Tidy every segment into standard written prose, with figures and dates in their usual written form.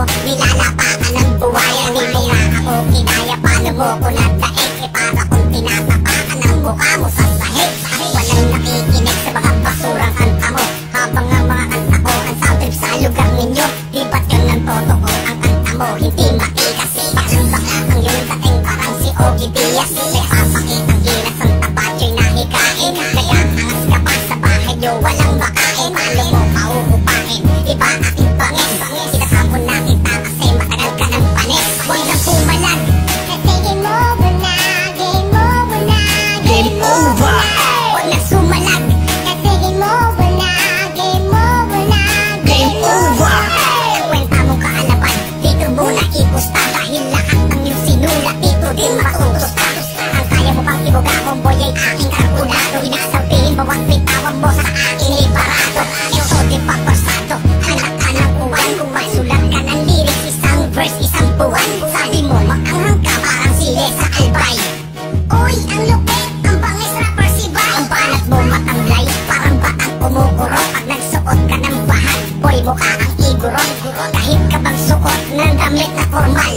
Nilalapakan ng buwayan, hindi mo nga ako kinaya. Paano mo ko nadaig? Para kung tinatapakan ng mukha mo sa sahig. Walang nakikinig sa mga basurang kanta mo, habang ang mga kanta ko ang sound trip sa lugar ninyo. Di ba't yun ang totoo ang kanta mo? Hindi makikasi. Parang baka ang iyong dating parang si Ogie Diaz. Nagpapakitang gilas ang tabatyo'y nahikain. Kaya angas ka pa sa bahay nyo, walang makain. Paano mo pauupain? Iba aking bangis. Sinasapon na kita kasi matagal ka ng panis. Huwag na pumalag, kasi game over na. Game over na. Game over. Huwag na sumalag, kasi game over na. Game over na. Game over. Ang kwenta mong kaalaman, dito muna ipusta. Dahil lahat ng iyong sinulat dito din matutusta. Ang kaya mo pang ibuga kung boy ay aking karpunado. Inasabihin bawat bitawan mo sa aking liparado. Ito di pa pasado, anak ka ng uwan. Kung magsulat ka ng lyrics, isang verse, isang buwan. Sabi mo maanghang ka parang sili sa albay. Uy, ang lupit, ang bangis rapper si Bay. Ang balat mo matamlay, parang batang kumukuro. Pag nagsuot ka ng bahan, boy mukha ang igurong. Kahit ka bang suot ng damit na formal,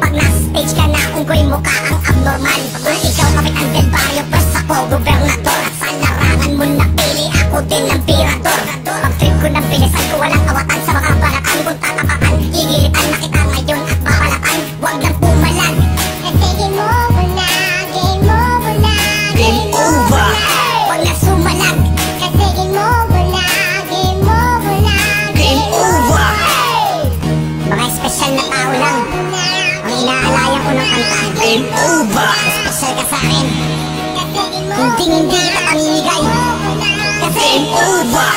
pag na-stage ka na, unggoy mukha ang abnormal. Pag ikaw kapit ang del barrio, plus ako gobernador. At sa larangan mo napili, ako din ang pirador. Pag trip ko ng bilisan ko, walang kawatan sa mga balatan. Kung tatapakan, higilitan na kita ngayon at babalatan. Huwag lang pumalag, kasi game over na. Game over na. Game over. Huwag na sumalag, kasi game over na. Game over na. Game over. Mga espesyal na tao lang ang inaalaya ko ng kanta. Game over. Espesyal ka sa akin, hindi kita pamimigay, kasi game over.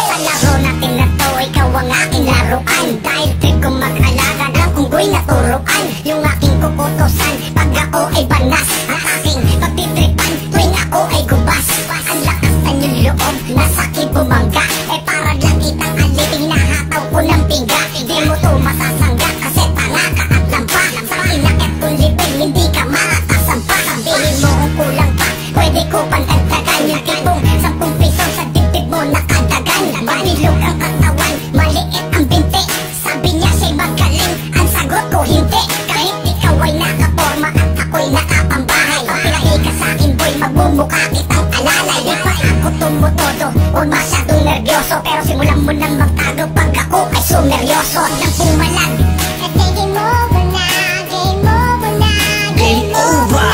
Sa laro natin na to, ikaw ang aking laruan. Dahil trip kong mag-alaga ng unggoy na turuan. Yung aking kukutusan, pag ako ay banas. Ang aking pagtitripan, tuwing ako ay gubas. Ang lakas ng yung loob, nasa bumangga. Eh para lang kitang aliping, nahataw ko ng pingga. Hindi mo to masasangga, kasi tanga ka at lampa. Sa inakit kong libing, hindi ka makakasampa. Sabihin mo kung kulang pa, pwede ko pandagdagan. Yung tipong 10 piso sa dibdib mo nakadagan. Manilog ang katawan, maliit ang binti. Sabi niya siya'y magaling, ang sagot ko hindi. Kahit ikaw ay nakaporma at ako'y nakapambahay. Pag pinahi ka sa akin boy, magmumukha kitang alalay. Di pa ako tumutodo, huwag masyadong nervyoso. Pero simulan mo nang magtago pag ako ay sumeryoso. Nang pumalag, kasi game over na. Game over na. Game over.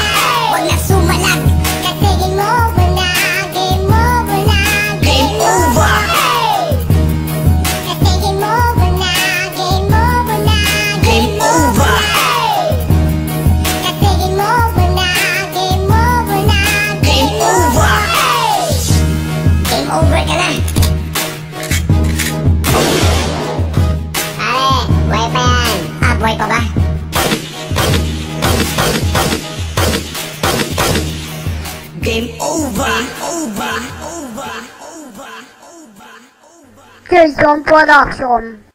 Huwag na sumalag, kasi game over na. Game over na. Game over. Kasi game over na. Game over na. Game over. Kasi game over na. Game over na. Game over. Game over ka na. Pare, buhay pa yan. Ah, buhay pa ba? Game over. Over. Over. Over. Over. Killzone Production.